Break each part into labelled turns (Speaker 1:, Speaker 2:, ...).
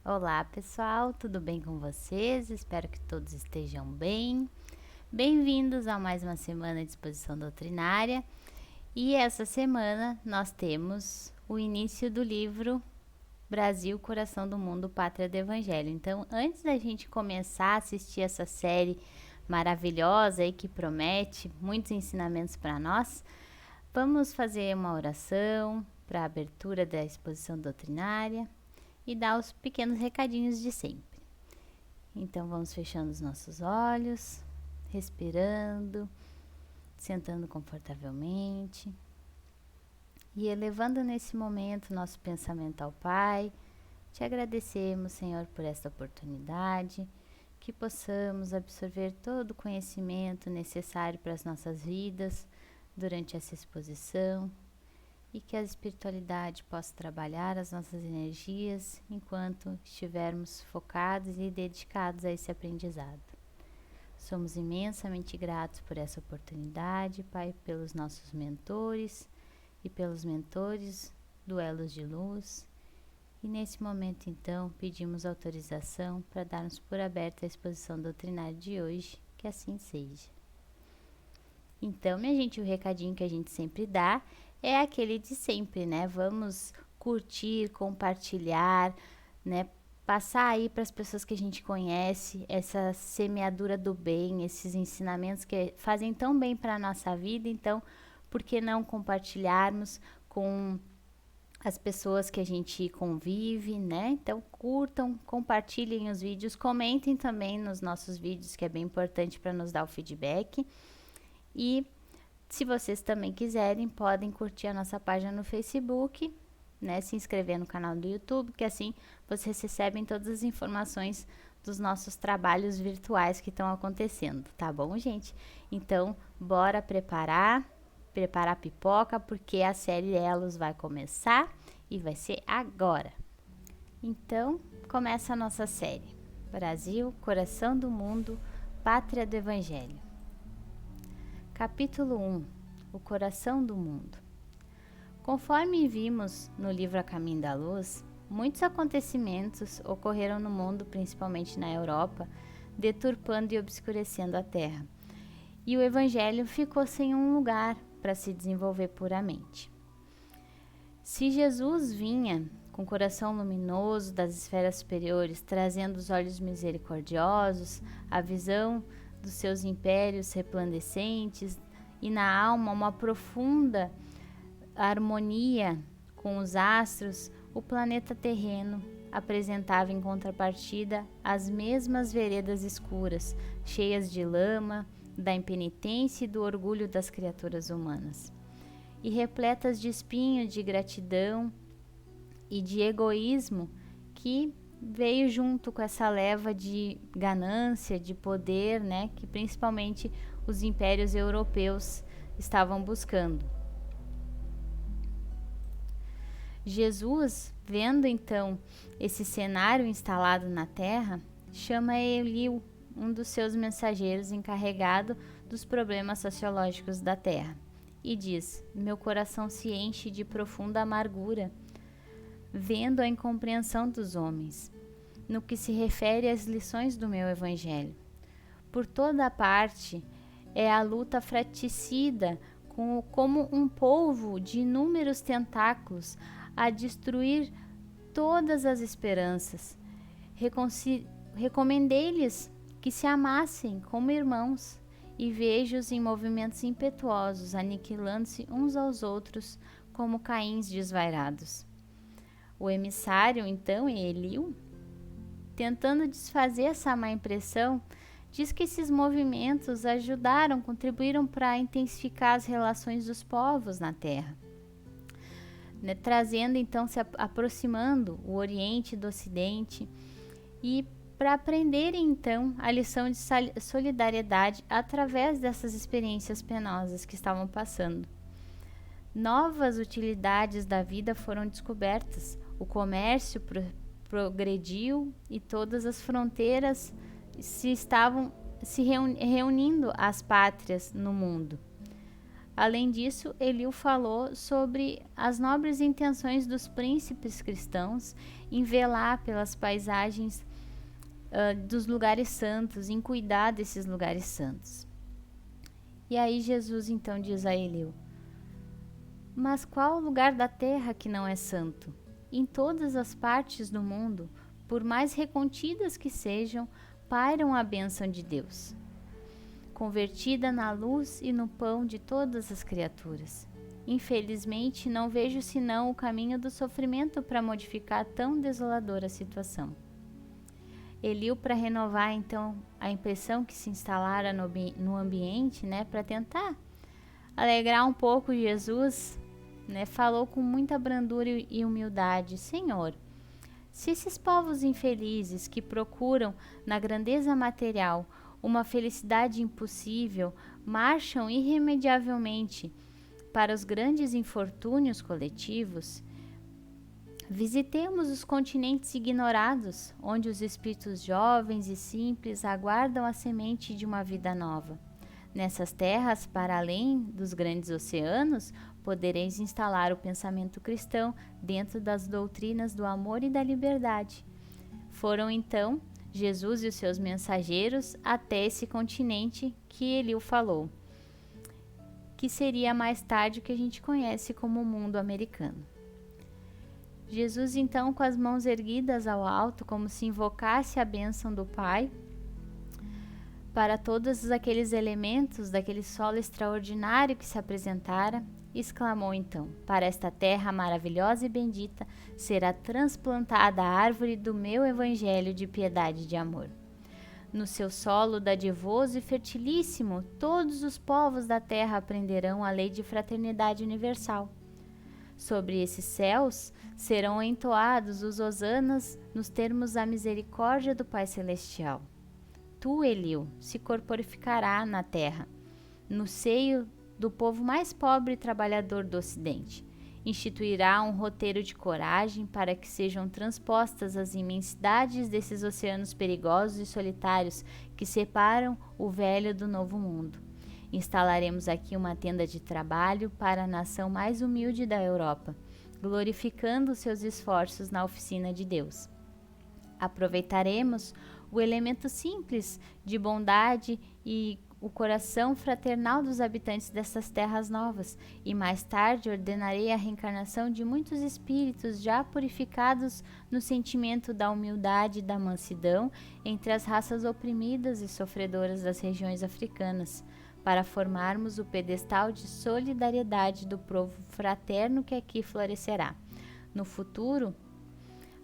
Speaker 1: Olá pessoal, tudo bem com vocês? Espero que todos estejam bem. Bem-vindos a mais uma semana de exposição doutrinária. E essa semana nós temos o início do livro Brasil, Coração do Mundo, Pátria do Evangelho. Então, antes da gente começar a assistir essa série maravilhosa e que promete muitos ensinamentos para nós, vamos fazer uma oração para a abertura da exposição doutrinária e dar os pequenos recadinhos de sempre. Então vamos fechando os nossos olhos, respirando, sentando confortavelmente e elevando nesse momento nosso pensamento ao Pai. Te agradecemos, Senhor, por esta oportunidade, que possamos absorver todo o conhecimento necessário para as nossas vidas durante essa exposição e que a espiritualidade possa trabalhar as nossas energias enquanto estivermos focados e dedicados a esse aprendizado. Somos imensamente gratos por essa oportunidade, Pai, pelos nossos mentores e pelos mentores do Elos de Luz. E nesse momento, então, pedimos autorização para darmos por aberta a exposição doutrinária de hoje, que assim seja. Então, minha gente, o recadinho que a gente sempre dá é aquele de sempre, né? Vamos curtir, compartilhar, né? Passar aí para as pessoas que a gente conhece essa semeadura do bem, esses ensinamentos que fazem tão bem para a nossa vida. Então, por que não compartilharmos com as pessoas que a gente convive, né? Então, curtam, compartilhem os vídeos, comentem também nos nossos vídeos, que é bem importante para nos dar o feedback. E se vocês também quiserem, podem curtir a nossa página no Facebook, né? Se inscrever no canal do YouTube, que assim vocês recebem todas as informações dos nossos trabalhos virtuais que estão acontecendo, tá bom, gente? Então, bora preparar a pipoca, porque a série Elos vai começar e vai ser agora. Então, começa a nossa série. Brasil, Coração do Mundo, Pátria do Evangelho. Capítulo 1. O Coração do Mundo. Conforme vimos no livro A Caminho da Luz, muitos acontecimentos ocorreram no mundo, principalmente na Europa, deturpando e obscurecendo a Terra. E o Evangelho ficou sem um lugar para se desenvolver puramente. Se Jesus vinha com o coração luminoso das esferas superiores, trazendo os olhos misericordiosos, a visão dos seus impérios resplandecentes e na alma uma profunda harmonia com os astros, o planeta terreno apresentava em contrapartida as mesmas veredas escuras, cheias de lama, da impenitência e do orgulho das criaturas humanas, e repletas de espinho de gratidão e de egoísmo que veio junto com essa leva de ganância, de poder, né, que principalmente os impérios europeus estavam buscando. Jesus, vendo então esse cenário instalado na terra, chama Eliú, um dos seus mensageiros encarregado dos problemas sociológicos da terra, e diz: meu coração se enche de profunda amargura vendo a incompreensão dos homens, no que se refere às lições do meu Evangelho. Por toda a parte é a luta fratricida como um polvo de inúmeros tentáculos a destruir todas as esperanças. Recomendei-lhes que se amassem como irmãos e vejo-os em movimentos impetuosos, aniquilando-se uns aos outros como caíns desvairados. O emissário, então, Eliú, tentando desfazer essa má impressão, diz que esses movimentos contribuíram para intensificar as relações dos povos na Terra, né, trazendo então, aproximando o Oriente do Ocidente e para aprenderem então a lição de solidariedade através dessas experiências penosas que estavam passando. Novas utilidades da vida foram descobertas, o comércio progrediu e todas as fronteiras estavam se reunindo às pátrias no mundo. Além disso, Eliú falou sobre as nobres intenções dos príncipes cristãos em velar pelas paisagens dos lugares santos, em cuidar desses lugares santos. E aí Jesus então diz a Eliú: mas qual o lugar da terra que não é santo? Em todas as partes do mundo, por mais recontidas que sejam, pairam a bênção de Deus, convertida na luz e no pão de todas as criaturas. Infelizmente, não vejo senão o caminho do sofrimento para modificar tão desoladora situação. Eliú, para renovar então a impressão que se instalara no ambiente, para tentar alegrar um pouco Jesus, falou com muita brandura e humildade: Senhor, se esses povos infelizes que procuram na grandeza material uma felicidade impossível marcham irremediavelmente para os grandes infortúnios coletivos, visitemos os continentes ignorados, onde os espíritos jovens e simples aguardam a semente de uma vida nova. Nessas terras, para além dos grandes oceanos, podereis instalar o pensamento cristão dentro das doutrinas do amor e da liberdade. Foram então Jesus e os seus mensageiros até esse continente que Eliú falou, que seria mais tarde o que a gente conhece como o mundo americano. Jesus então, com as mãos erguidas ao alto, como se invocasse a bênção do Pai para todos aqueles elementos daquele solo extraordinário que se apresentara, exclamou então: para esta terra maravilhosa e bendita será transplantada a árvore do meu evangelho de piedade e de amor. No seu solo dadivoso e fertilíssimo, todos os povos da terra aprenderão a lei de fraternidade universal. Sobre esses céus serão entoados os hosanas nos termos da misericórdia do Pai Celestial. Tu, Eliú, se corporificará na terra, no seio do povo mais pobre e trabalhador do Ocidente. Instituirá um roteiro de coragem para que sejam transpostas as imensidades desses oceanos perigosos e solitários que separam o velho do novo mundo. Instalaremos aqui uma tenda de trabalho para a nação mais humilde da Europa, glorificando seus esforços na oficina de Deus. Aproveitaremos o elemento simples de bondade e o coração fraternal dos habitantes dessas terras novas, e mais tarde ordenarei a reencarnação de muitos espíritos já purificados no sentimento da humildade e da mansidão entre as raças oprimidas e sofredoras das regiões africanas, para formarmos o pedestal de solidariedade do povo fraterno que aqui florescerá no futuro,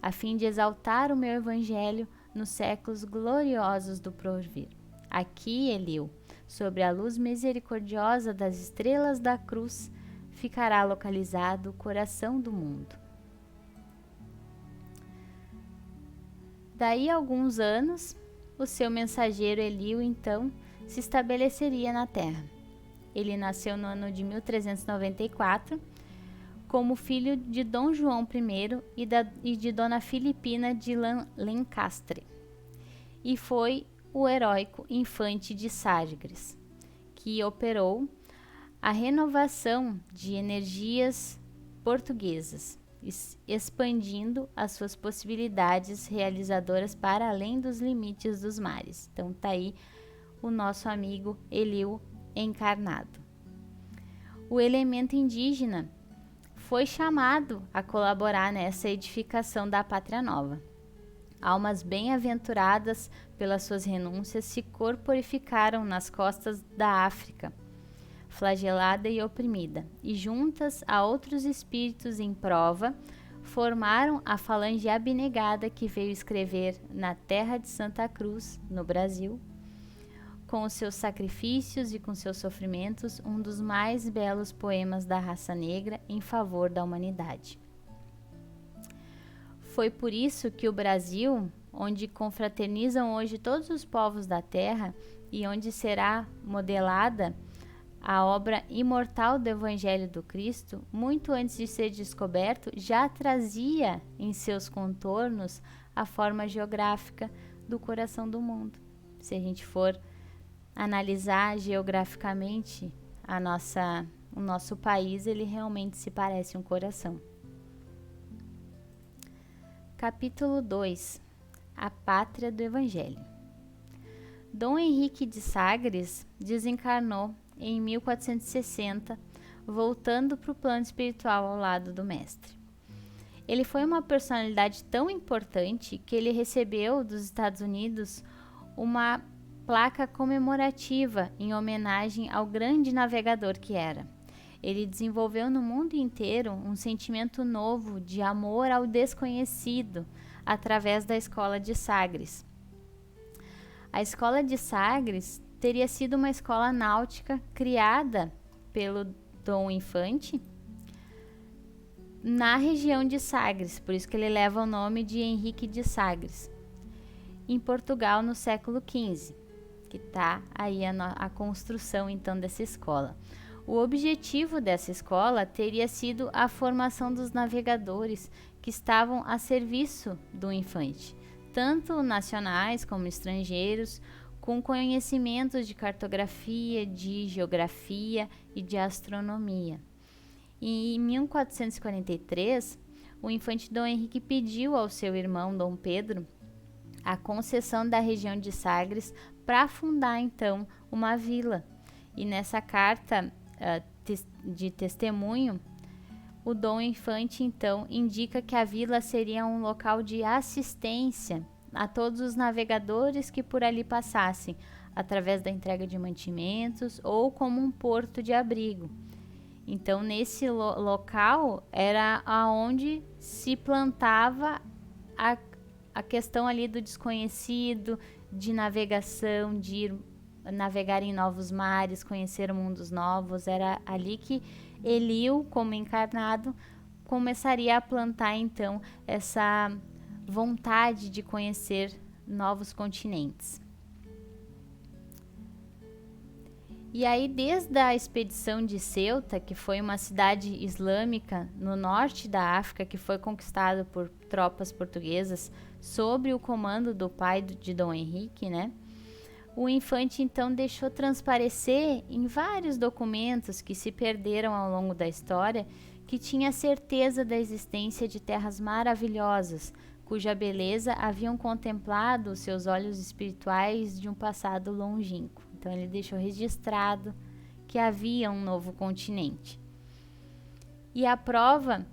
Speaker 1: a fim de exaltar o meu evangelho nos séculos gloriosos do porvir. Aqui, Eliú, sobre a luz misericordiosa das estrelas da cruz, ficará localizado o coração do mundo. Daí a alguns anos, o seu mensageiro Eliú, então, se estabeleceria na Terra. Ele nasceu no ano de 1394, como filho de Dom João I e de Dona Filipina de Lencastre, e foi o heróico infante de Sagres, que operou a renovação de energias portuguesas, expandindo as suas possibilidades realizadoras para além dos limites dos mares. Então tá aí o nosso amigo Eliú encarnado. O elemento indígena foi chamado a colaborar nessa edificação da Pátria Nova. Almas bem-aventuradas pelas suas renúncias se corporificaram nas costas da África, flagelada e oprimida, e juntas a outros espíritos em prova, formaram a falange abnegada que veio escrever na terra de Santa Cruz, no Brasil, com os seus sacrifícios e com seus sofrimentos, um dos mais belos poemas da raça negra em favor da humanidade. Foi por isso que o Brasil, onde confraternizam hoje todos os povos da terra e onde será modelada a obra imortal do Evangelho do Cristo, muito antes de ser descoberto, já trazia em seus contornos a forma geográfica do coração do mundo. Se a gente for analisar geograficamente o nosso país ele realmente se parece um coração. Capítulo 2. A Pátria do Evangelho. Dom Henrique de Sagres desencarnou em 1460, voltando para o plano espiritual ao lado do mestre. Ele foi uma personalidade tão importante que ele recebeu dos Estados Unidos uma placa comemorativa em homenagem ao grande navegador que era. Ele desenvolveu no mundo inteiro um sentimento novo de amor ao desconhecido através da Escola de Sagres. A Escola de Sagres teria sido uma escola náutica criada pelo Dom Infante na região de Sagres, por isso que ele leva o nome de Henrique de Sagres, em Portugal no século XV, que está aí a construção então dessa escola. O objetivo dessa escola teria sido a formação dos navegadores que estavam a serviço do Infante, tanto nacionais como estrangeiros, com conhecimentos de cartografia, de geografia e de astronomia. E em 1443, o Infante Dom Henrique pediu ao seu irmão Dom Pedro a concessão da região de Sagres para fundar então uma vila. E nessa carta de testemunho, o Dom Infante então indica que a vila seria um local de assistência a todos os navegadores que por ali passassem, através da entrega de mantimentos ou como um porto de abrigo. Então, nesse local era aonde se plantava a questão ali do desconhecido, de navegação, de ir navegar em novos mares, conhecer mundos novos. Era ali que Eliu, como encarnado, começaria a plantar então essa vontade de conhecer novos continentes. E aí, desde a expedição de Ceuta, que foi uma cidade islâmica no norte da África, que foi conquistada por tropas portuguesas sob o comando do pai de Dom Henrique, né? O Infante então deixou transparecer em vários documentos que se perderam ao longo da história que tinha certeza da existência de terras maravilhosas, cuja beleza haviam contemplado os seus olhos espirituais de um passado longínquo. Então ele deixou registrado que havia um novo continente. E a prova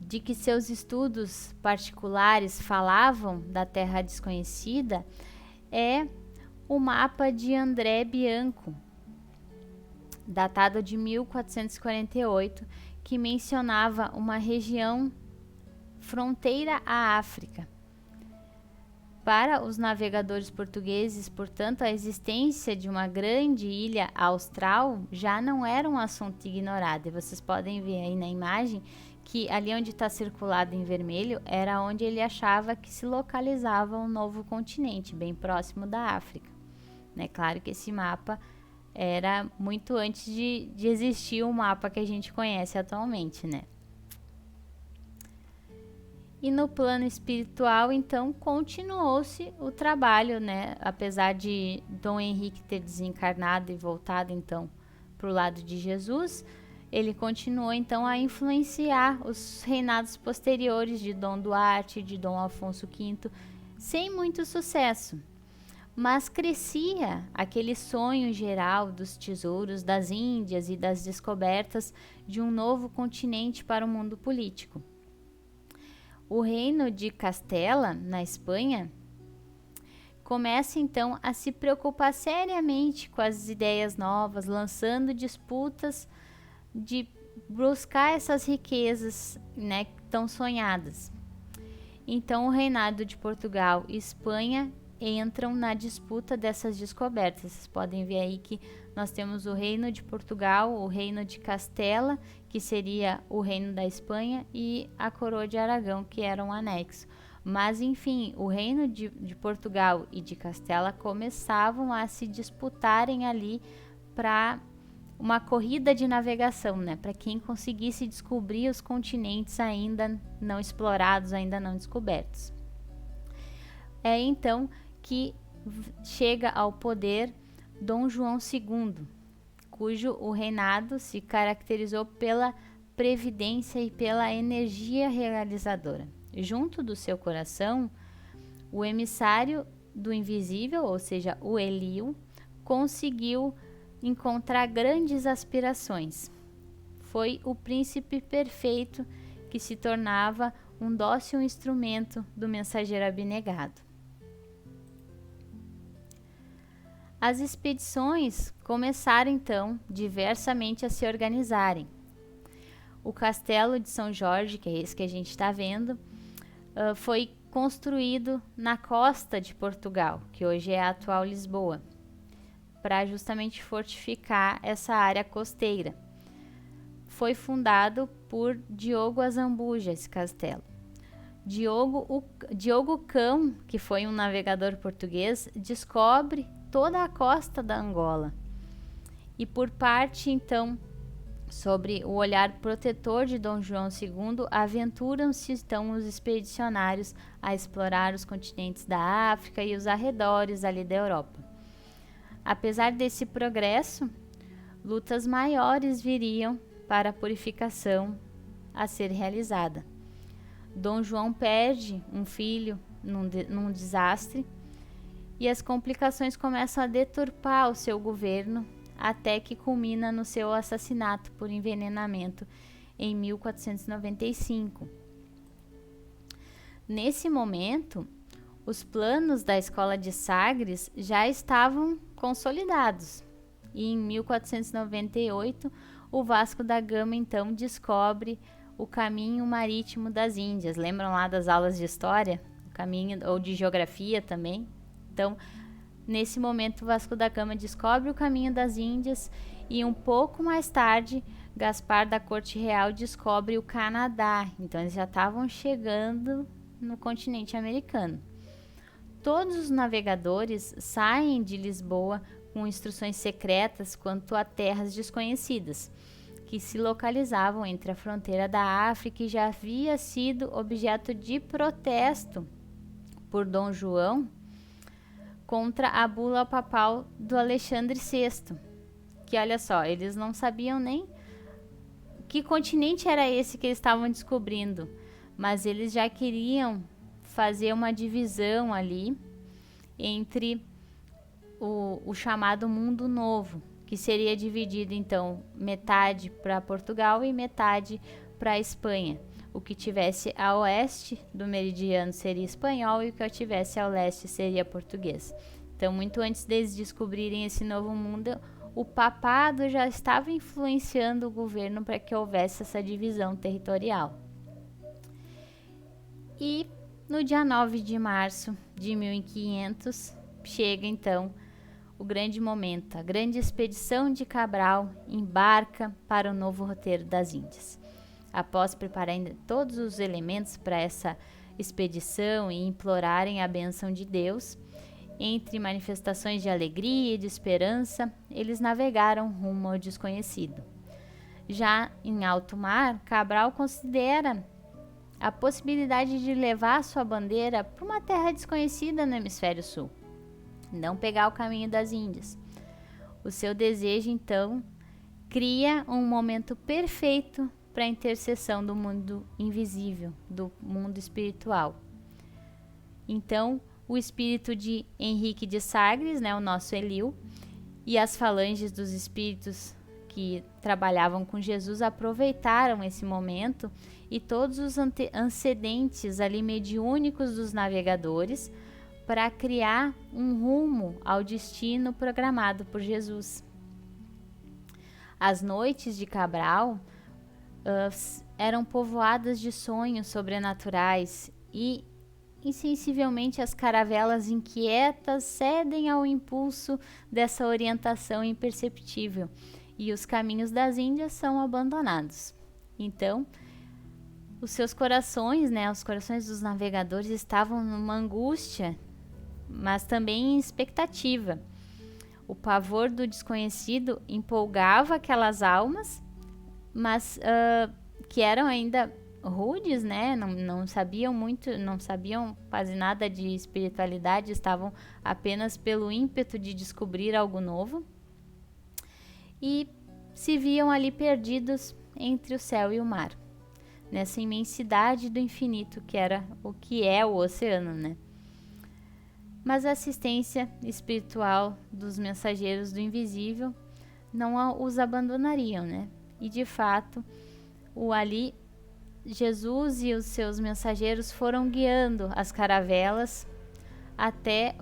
Speaker 1: de que seus estudos particulares falavam da terra desconhecida é o mapa de André Bianco, datado de 1448, que mencionava uma região fronteira à África. Para os navegadores portugueses, portanto, a existência de uma grande ilha austral já não era um assunto ignorado. E vocês podem ver aí na imagem que ali onde está circulado em vermelho era onde ele achava que se localizava um novo continente, bem próximo da África. É claro que esse mapa era muito antes de existir o mapa que a gente conhece atualmente, né? E no plano espiritual, então, continuou-se o trabalho, né? Apesar de Dom Henrique ter desencarnado e voltado, então, para o lado de Jesus, ele continuou, então, a influenciar os reinados posteriores de Dom Duarte, de Dom Afonso V, sem muito sucesso. Mas crescia aquele sonho geral dos tesouros das Índias e das descobertas de um novo continente para o mundo político. O reino de Castela, na Espanha, começa então a se preocupar seriamente com as ideias novas, lançando disputas de buscar essas riquezas, né, tão sonhadas. Então, o reinado de Portugal e Espanha entram na disputa dessas descobertas. Vocês podem ver aí que nós temos o reino de Portugal, o reino de Castela, que seria o reino da Espanha, e a coroa de Aragão, que era um anexo. Mas, enfim, o reino de Portugal e de Castela começavam a se disputarem ali para uma corrida de navegação, né? Para quem conseguisse descobrir os continentes ainda não explorados, ainda não descobertos. É então que chega ao poder Dom João II, cujo o reinado se caracterizou pela previdência e pela energia realizadora. Junto do seu coração, o emissário do invisível, ou seja, o Eliu, conseguiu encontrar grandes aspirações. Foi o príncipe perfeito que se tornava um dócil instrumento do mensageiro abnegado. As expedições começaram então diversamente a se organizarem. O castelo de São Jorge, que é esse que a gente está vendo, foi construído na costa de Portugal, que hoje é a atual Lisboa, para justamente fortificar essa área costeira. Foi fundado por Diogo Azambuja, esse castelo. Diogo Cão, que foi um navegador português, descobre toda a costa da Angola. E por parte, então, sobre o olhar protetor de Dom João II, aventuram-se então os expedicionários a explorar os continentes da África e os arredores ali da Europa. Apesar desse progresso, lutas maiores viriam para a purificação a ser realizada. Dom João perde um filho num desastre e as complicações começam a deturpar o seu governo até que culmina no seu assassinato por envenenamento em 1495. Nesse momento, os planos da escola de Sagres já estavam consolidados e em 1498 o Vasco da Gama então descobre o caminho marítimo das Índias. Lembram lá das aulas de história? O caminho, ou de geografia também? Então, nesse momento, o Vasco da Gama descobre o caminho das Índias e um pouco mais tarde, Gaspar da Corte Real descobre o Canadá. Então, eles já estavam chegando no continente americano. Todos os navegadores saem de Lisboa com instruções secretas quanto a terras desconhecidas, que se localizavam entre a fronteira da África e já havia sido objeto de protesto por Dom João contra a bula papal do Alexandre VI, que olha só, eles não sabiam nem que continente era esse que eles estavam descobrindo, mas eles já queriam fazer uma divisão ali entre o chamado Mundo Novo, que seria dividido então metade para Portugal e metade para a Espanha. O que tivesse a oeste do meridiano seria espanhol e o que tivesse a leste seria português. Então, muito antes deles descobrirem esse novo mundo, o papado já estava influenciando o governo para que houvesse essa divisão territorial. E no dia 9 de março de 1500, chega então o grande momento. A grande expedição de Cabral embarca para o novo roteiro das Índias. Após prepararem todos os elementos para essa expedição e implorarem a bênção de Deus, entre manifestações de alegria e de esperança, eles navegaram rumo ao desconhecido. Já em alto mar, Cabral considera a possibilidade de levar sua bandeira para uma terra desconhecida no hemisfério sul, não pegar o caminho das Índias. O seu desejo, então, cria um momento perfeito para a intercessão do mundo invisível, do mundo espiritual. Então, o espírito de Henrique de Sagres, né, o nosso Eliu, e as falanges dos espíritos que trabalhavam com Jesus aproveitaram esse momento e todos os antecedentes ali mediúnicos dos navegadores para criar um rumo ao destino programado por Jesus. As noites de Cabral eram povoadas de sonhos sobrenaturais e insensivelmente as caravelas inquietas cedem ao impulso dessa orientação imperceptível e os caminhos das Índias são abandonados. Então, os seus corações, né, os corações dos navegadores estavam numa angústia, mas também em expectativa. O pavor do desconhecido empolgava aquelas almas, mas que eram ainda rudes, né? Não sabiam muito, não sabiam quase nada de espiritualidade, estavam apenas pelo ímpeto de descobrir algo novo. e se viam ali perdidos entre o céu e o mar, nessa imensidade do infinito que era o que é o oceano, né? Mas a assistência espiritual dos mensageiros do invisível não os abandonariam, né? E de fato, ali Jesus e os seus mensageiros foram guiando as caravelas até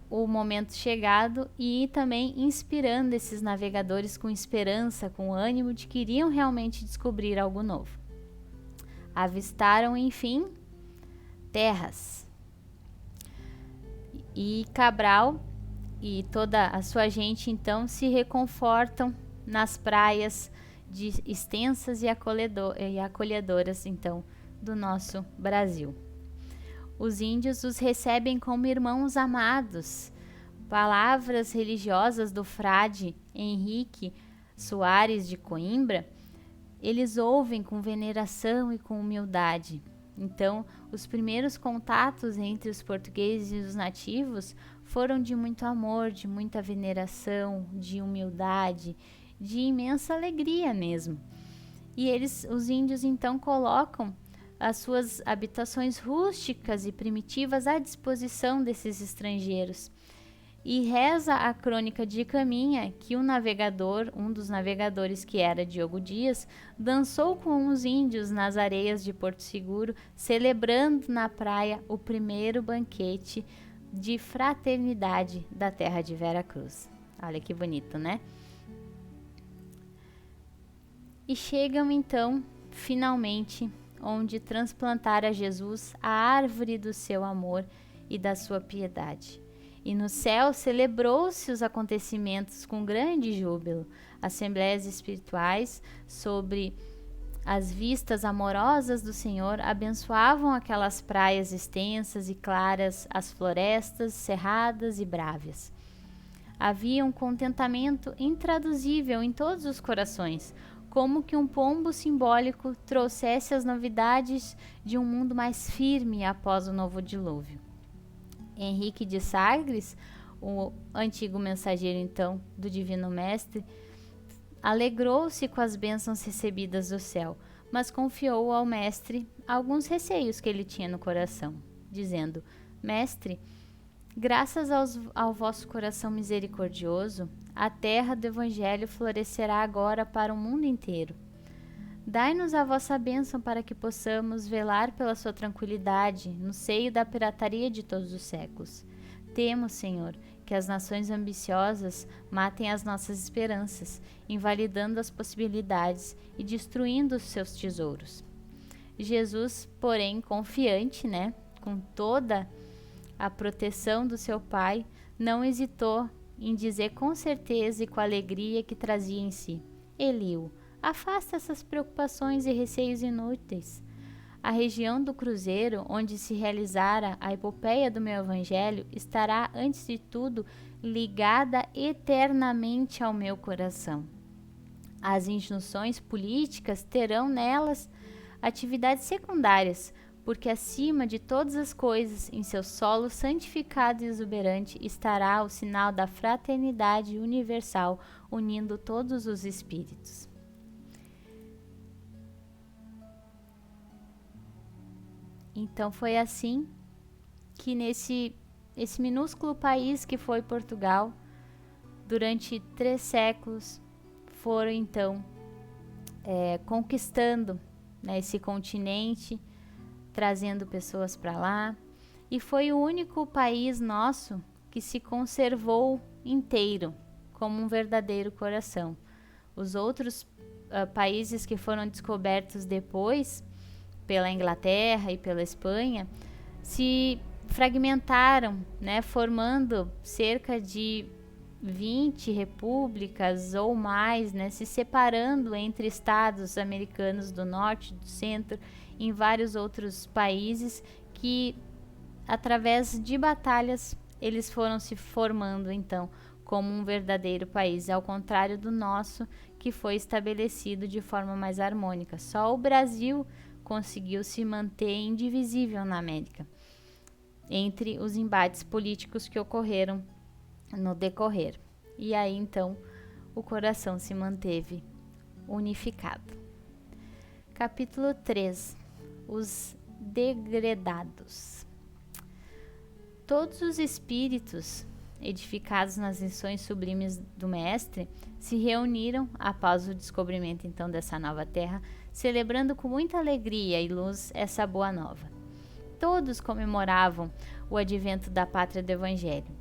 Speaker 1: o momento chegado e também inspirando esses navegadores com esperança, com ânimo de que iriam realmente descobrir algo novo. Avistaram, enfim, terras. E Cabral e toda a sua gente, então, se reconfortam nas praias extensas e acolhedoras, então, do nosso Brasil. Os índios os recebem como irmãos amados. Palavras religiosas do frade Henrique Soares de Coimbra, eles ouvem com veneração e com humildade. Então, os primeiros contatos entre os portugueses e os nativos foram de muito amor, de muita veneração, de humildade, de imensa alegria mesmo. E os índios então colocam as suas habitações rústicas e primitivas à disposição desses estrangeiros. E reza a crônica de Caminha que um dos navegadores, que era Diogo Dias, dançou com os índios nas areias de Porto Seguro, celebrando na praia o primeiro banquete de fraternidade da terra de Vera Cruz. Olha que bonito, né? E chegam então, finalmente, onde transplantar a Jesus a árvore do seu amor e da sua piedade. E no céu celebrou-se os acontecimentos com grande júbilo. Assembleias espirituais, sobre as vistas amorosas do Senhor, abençoavam aquelas praias extensas e claras, as florestas cerradas e brávias. Havia um contentamento intraduzível em todos os corações, como que um pombo simbólico trouxesse as novidades de um mundo mais firme após o novo dilúvio. Henrique de Sagres, o antigo mensageiro então do Divino Mestre, alegrou-se com as bênçãos recebidas do céu, mas confiou ao mestre alguns receios que ele tinha no coração, dizendo: Mestre, graças ao vosso coração misericordioso, a terra do Evangelho florescerá agora para o mundo inteiro. Dai-nos a vossa bênção para que possamos velar pela sua tranquilidade no seio da pirataria de todos os séculos. Temo, Senhor, que as nações ambiciosas matem as nossas esperanças, invalidando as possibilidades e destruindo os seus tesouros. Jesus, porém, confiante, com toda a proteção do seu Pai, não hesitou em dizer com certeza e com alegria que trazia em si: Eliu, afasta essas preocupações e receios inúteis. A região do Cruzeiro, onde se realizara a epopeia do meu Evangelho, estará, antes de tudo, ligada eternamente ao meu coração. As injunções políticas terão nelas atividades secundárias, porque acima de todas as coisas, em seu solo santificado e exuberante, estará o sinal da fraternidade universal, unindo todos os espíritos. Então foi assim que esse minúsculo país que foi Portugal, durante 3 séculos, foram então conquistando esse continente, trazendo pessoas para lá, e foi o único país nosso que se conservou inteiro, como um verdadeiro coração. Os outros países que foram descobertos depois, pela Inglaterra e pela Espanha, se fragmentaram, formando cerca de 20 repúblicas ou mais, se separando entre estados americanos do norte, do centro, em vários outros países que, através de batalhas, eles foram se formando, então, como um verdadeiro país, ao contrário do nosso, que foi estabelecido de forma mais harmônica. Só o Brasil conseguiu se manter indivisível na América, entre os embates políticos que ocorreram no decorrer. E aí, então, o coração se manteve unificado. Capítulo 3. Os degredados. Todos os espíritos edificados nas lições sublimes do Mestre se reuniram após o descobrimento então dessa nova terra, celebrando com muita alegria e luz essa boa nova. Todos comemoravam o advento da pátria do Evangelho,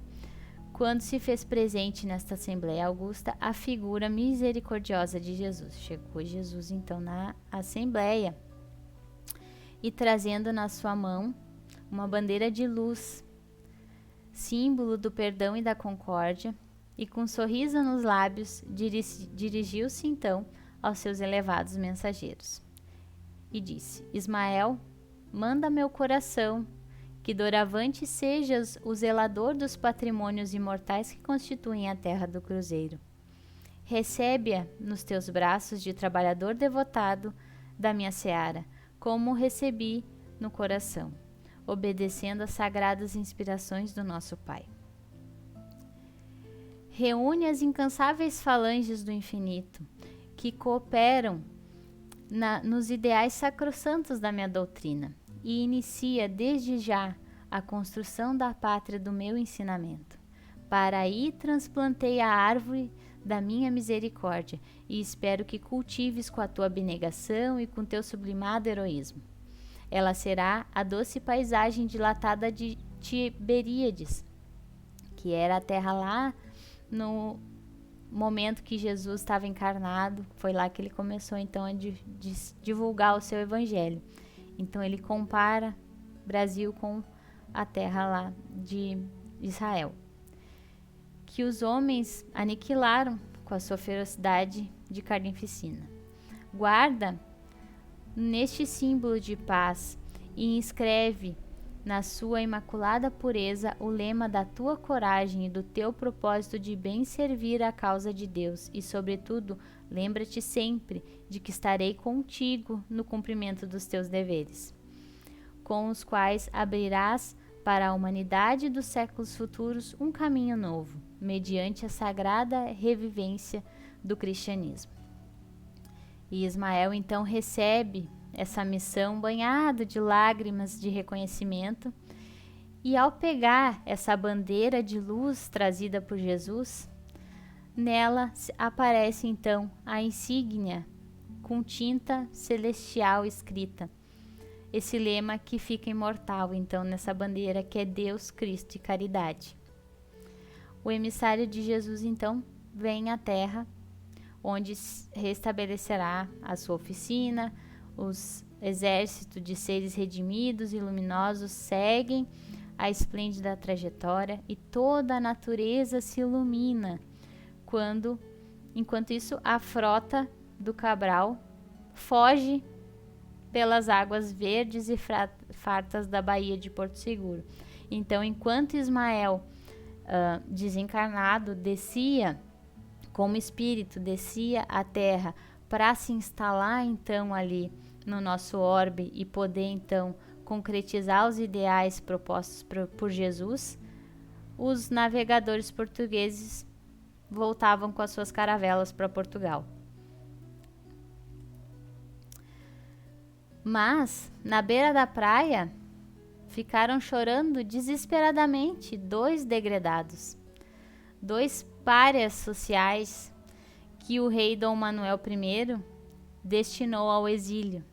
Speaker 1: quando se fez presente nesta Assembleia Augusta a figura misericordiosa de Jesus. Chegou Jesus então na Assembleia e trazendo na sua mão uma bandeira de luz, símbolo do perdão e da concórdia, e com um sorriso nos lábios, dirigiu-se então aos seus elevados mensageiros. E disse: Ismael, manda meu coração, que doravante sejas o zelador dos patrimônios imortais que constituem a terra do cruzeiro. Recebe-a nos teus braços de trabalhador devotado da minha seara, como recebi no coração, obedecendo às sagradas inspirações do nosso Pai. Reúne as incansáveis falanges do infinito, que cooperam nos ideais sacrossantos da minha doutrina, e inicia desde já a construção da pátria do meu ensinamento. Para aí transplantei a árvore da minha misericórdia, e espero que cultives com a tua abnegação e com teu sublimado heroísmo. Ela será a doce paisagem dilatada de Tiberíades, que era a terra lá no momento que Jesus estava encarnado. Foi lá que ele começou então a divulgar o seu evangelho. Então ele compara Brasil com a terra lá de Israel, que os homens aniquilaram com a sua ferocidade de carnificina. Guarda neste símbolo de paz e inscreve na sua imaculada pureza o lema da tua coragem e do teu propósito de bem servir a causa de Deus, e sobretudo lembra-te sempre de que estarei contigo no cumprimento dos teus deveres, com os quais abrirás para a humanidade dos séculos futuros um caminho novo, mediante a sagrada revivência do cristianismo. E Ismael então recebe essa missão banhado de lágrimas de reconhecimento, e ao pegar essa bandeira de luz trazida por Jesus, nela aparece então a insígnia com tinta celestial escrita, esse lema que fica imortal então nessa bandeira, que é Deus, Cristo e Caridade. O emissário de Jesus então vem à terra, onde restabelecerá a sua oficina. Os exércitos de seres redimidos e luminosos seguem a esplêndida trajetória, e toda a natureza se ilumina enquanto isso a frota do Cabral foge pelas águas verdes e fartas da Baía de Porto Seguro. Então, enquanto Ismael, desencarnado, descia como espírito, descia à terra para se instalar então ali no nosso orbe e poder então concretizar os ideais propostos por Jesus, os navegadores portugueses voltavam com as suas caravelas para Portugal. Mas, na beira da praia, ficaram chorando desesperadamente 2 degredados, 2 párias sociais que o rei Dom Manuel I destinou ao exílio.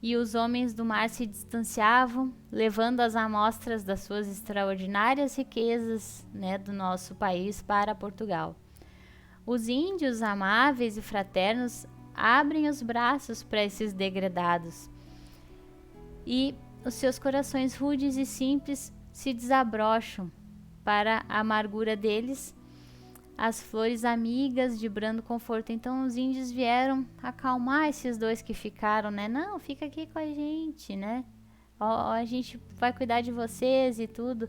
Speaker 1: E os homens do mar se distanciavam, levando as amostras das suas extraordinárias riquezas, do nosso país para Portugal. Os índios amáveis e fraternos abrem os braços para esses degredados, e os seus corações rudes e simples se desabrocham para a amargura deles, as flores amigas de brando conforto. Então os índios vieram acalmar esses 2 que ficaram, Não, fica aqui com a gente, a gente vai cuidar de vocês e tudo.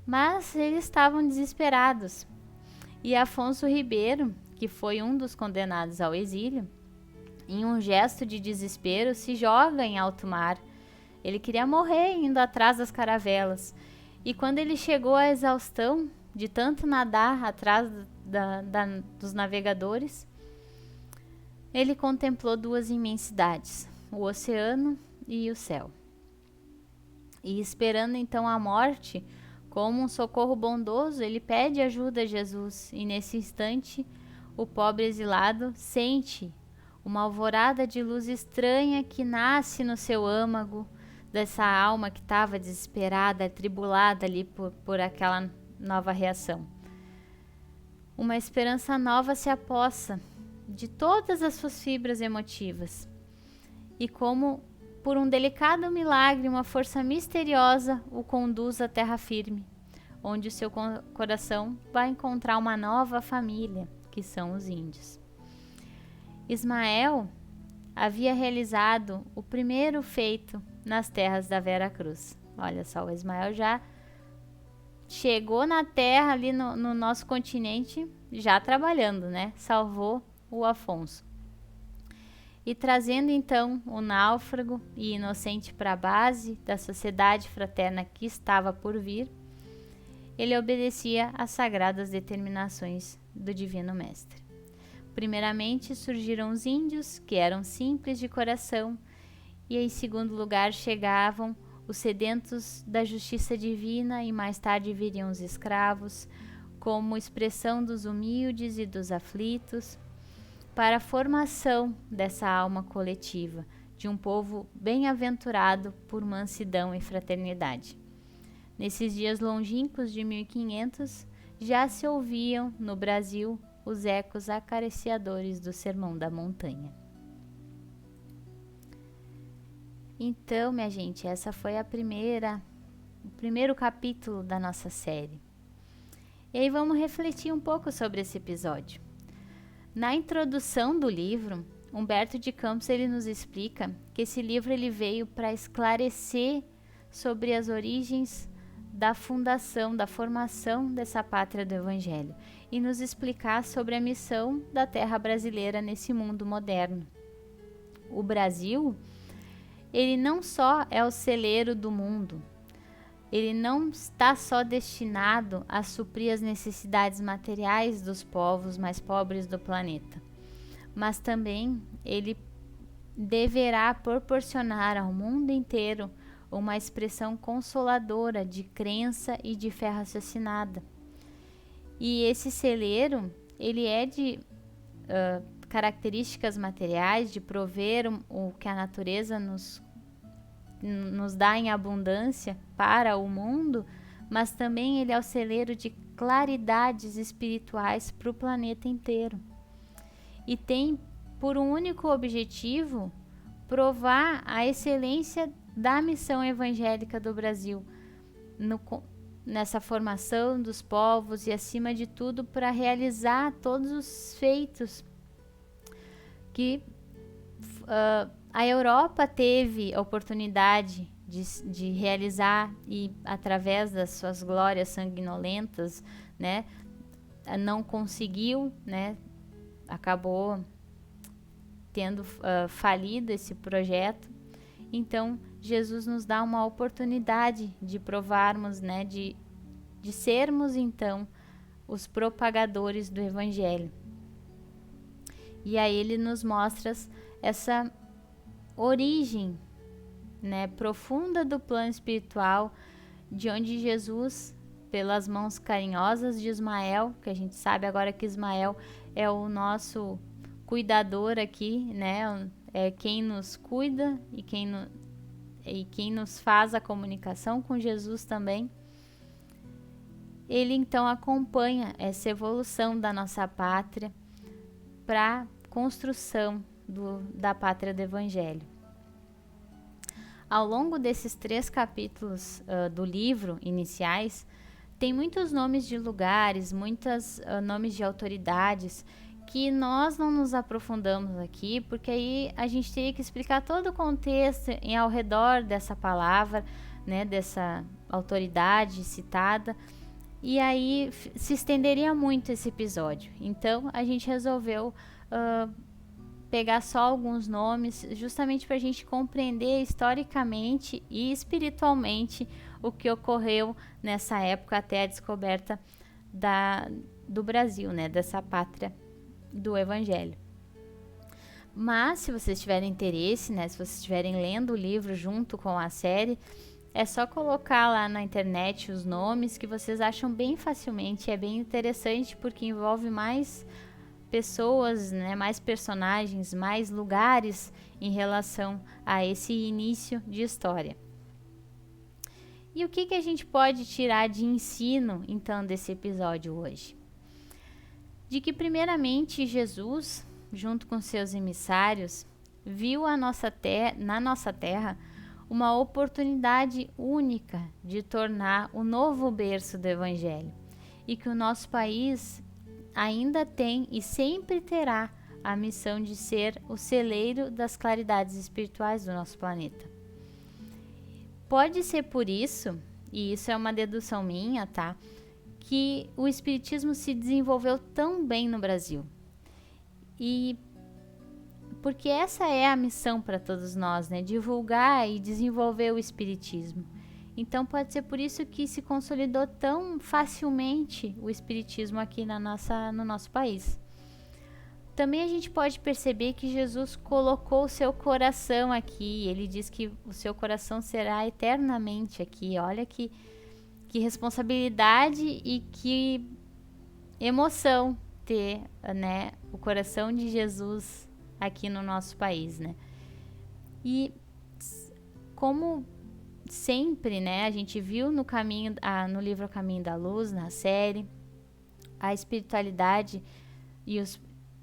Speaker 1: Mas eles estavam desesperados. E Afonso Ribeiro, que foi um dos condenados ao exílio, em um gesto de desespero, se joga em alto mar. Ele queria morrer indo atrás das caravelas. E quando ele chegou à exaustão de tanto nadar atrás dos navegadores, ele contemplou duas imensidades, o oceano e o céu. E esperando então a morte, como um socorro bondoso, ele pede ajuda a Jesus. E nesse instante, o pobre exilado sente uma alvorada de luz estranha que nasce no seu âmago, dessa alma que estava desesperada, atribulada ali por aquela nova reação. Uma esperança nova se apossa de todas as suas fibras emotivas. E como por um delicado milagre, uma força misteriosa o conduz à terra firme, onde o seu coração vai encontrar uma nova família, que são os índios. Ismael havia realizado o primeiro feito nas terras da Vera Cruz. Olha só, o Ismael já chegou na terra ali no nosso continente, já trabalhando, né? Salvou o Afonso. E trazendo então o náufrago e inocente para a base da sociedade fraterna que estava por vir, ele obedecia às sagradas determinações do Divino Mestre. Primeiramente surgiram os índios, que eram simples de coração, e em segundo lugar chegavam os sedentos da justiça divina, e mais tarde viriam os escravos, como expressão dos humildes e dos aflitos, para a formação dessa alma coletiva, de um povo bem-aventurado por mansidão e fraternidade. Nesses dias longínquos de 1500, já se ouviam no Brasil os ecos acariciadores do Sermão da Montanha. Então, minha gente, essa foi o primeiro capítulo da nossa série. E aí vamos refletir um pouco sobre esse episódio. Na introdução do livro, Humberto de Campos ele nos explica que esse livro ele veio para esclarecer sobre as origens da fundação, da formação dessa pátria do Evangelho e nos explicar sobre a missão da terra brasileira nesse mundo moderno. O Brasil, ele não só é o celeiro do mundo, ele não está só destinado a suprir as necessidades materiais dos povos mais pobres do planeta, mas também ele deverá proporcionar ao mundo inteiro uma expressão consoladora de crença e de fé raciocinada. E esse celeiro, ele é de características materiais, de prover o que a natureza nos dá em abundância para o mundo, mas também ele é o celeiro de claridades espirituais para o planeta inteiro. E tem por um único objetivo provar a excelência da missão evangélica do Brasil nessa formação dos povos e, acima de tudo, para realizar todos os feitos que a Europa teve a oportunidade de realizar e, através das suas glórias sanguinolentas, né, não conseguiu, né, acabou tendo falido esse projeto. Então, Jesus nos dá uma oportunidade de provarmos, né, de sermos, então, os propagadores do Evangelho. E aí ele nos mostra essa origem, né, profunda do plano espiritual, de onde Jesus, pelas mãos carinhosas de Ismael, que a gente sabe agora que Ismael é o nosso cuidador aqui, né, é quem nos cuida e quem nos faz a comunicação com Jesus também. Ele então acompanha essa evolução da nossa pátria para a construção da pátria do Evangelho. Ao longo desses 3 capítulos do livro iniciais, tem muitos nomes de lugares, muitos nomes de autoridades que nós não nos aprofundamos aqui, porque aí a gente teria que explicar todo o contexto ao redor dessa palavra, né, dessa autoridade citada, e aí se estenderia muito esse episódio. Então a gente resolveu pegar só alguns nomes, justamente para a gente compreender historicamente e espiritualmente o que ocorreu nessa época até a descoberta do Brasil, né, dessa pátria do Evangelho. Mas se vocês tiverem interesse, né, se vocês estiverem lendo o livro junto com a série, é só colocar lá na internet os nomes que vocês acham bem facilmente. É bem interessante porque envolve mais pessoas, né, mais personagens, mais lugares em relação a esse início de história. E o que a gente pode tirar de ensino, então, desse episódio hoje? De que, primeiramente, Jesus, junto com seus emissários, viu na nossa terra uma oportunidade única de tornar o novo berço do Evangelho, e que o nosso país ainda tem e sempre terá a missão de ser o celeiro das claridades espirituais do nosso planeta. Pode ser por isso, e isso é uma dedução minha, tá? Que o Espiritismo se desenvolveu tão bem no Brasil. E porque essa é a missão para todos nós, né? Divulgar e desenvolver o Espiritismo. Então pode ser por isso que se consolidou tão facilmente o Espiritismo aqui no nosso país. Também a gente pode perceber que Jesus colocou o seu coração aqui. Ele diz que o seu coração será eternamente aqui. Olha que responsabilidade e que emoção ter, né, o coração de Jesus aqui no nosso país, né? E como sempre, né, a gente viu no livro O Caminho da Luz, na série, a espiritualidade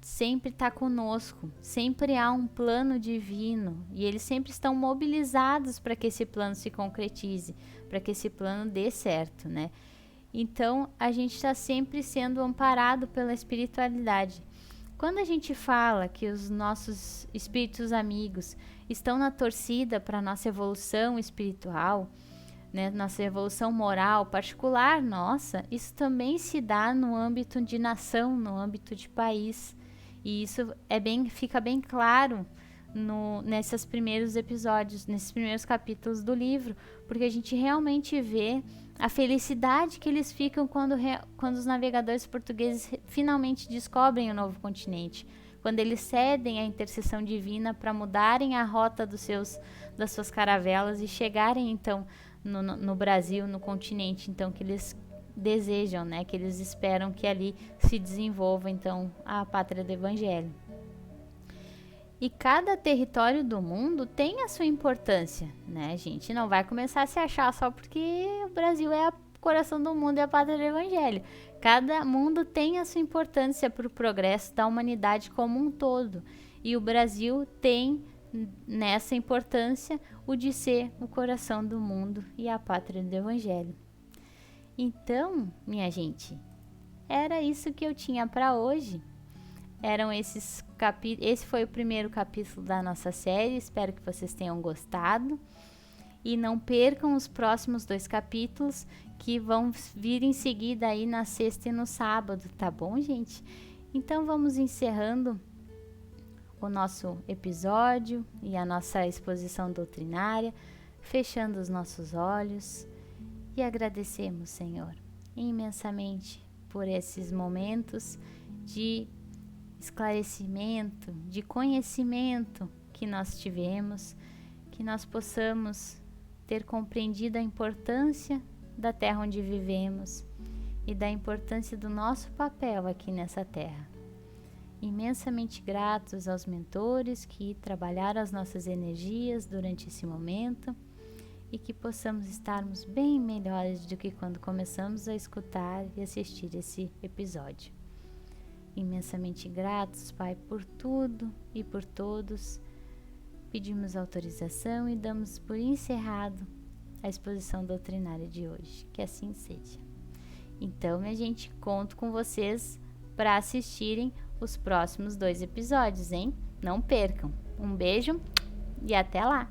Speaker 1: sempre está conosco, sempre há um plano divino e eles sempre estão mobilizados para que esse plano se concretize, para que esse plano dê certo, né? Então a gente está sempre sendo amparado pela espiritualidade. Quando a gente fala que os nossos espíritos amigos estão na torcida para a nossa evolução espiritual, né, nossa evolução moral particular, isso também se dá no âmbito de nação, no âmbito de país. E isso fica bem claro nesses primeiros episódios, nesses primeiros capítulos do livro, porque a gente realmente vê a felicidade que eles ficam quando os navegadores portugueses finalmente descobrem o novo continente, quando eles cedem à intercessão divina para mudarem a rota das suas caravelas e chegarem então no Brasil, no continente então que eles desejam, né, que eles esperam que ali se desenvolva então a pátria do Evangelho. E cada território do mundo tem a sua importância, né? A gente não vai começar a se achar só porque o Brasil é o coração do mundo e a pátria do Evangelho. Cada mundo tem a sua importância para o progresso da humanidade como um todo. E o Brasil tem nessa importância o de ser o coração do mundo e a pátria do Evangelho. Então, minha gente, era isso que eu tinha para hoje. Esse foi o primeiro capítulo da nossa série. Espero que vocês tenham gostado. E não percam os próximos 2 capítulos que vão vir em seguida aí na sexta e no sábado, tá bom, gente? Então vamos encerrando o nosso episódio e a nossa exposição doutrinária, fechando os nossos olhos. E agradecemos, Senhor, imensamente por esses momentos de esclarecimento, de conhecimento que nós tivemos, que nós possamos ter compreendido a importância da terra onde vivemos e da importância do nosso papel aqui nessa terra. Imensamente gratos aos mentores que trabalharam as nossas energias durante esse momento, e que possamos estarmos bem melhores do que quando começamos a escutar e assistir esse episódio. Imensamente gratos, Pai, por tudo e por todos. Pedimos autorização e damos por encerrado a exposição doutrinária de hoje. Que assim seja. Então, minha gente, conto com vocês para assistirem os próximos 2 episódios, hein? Não percam. Um beijo e até lá!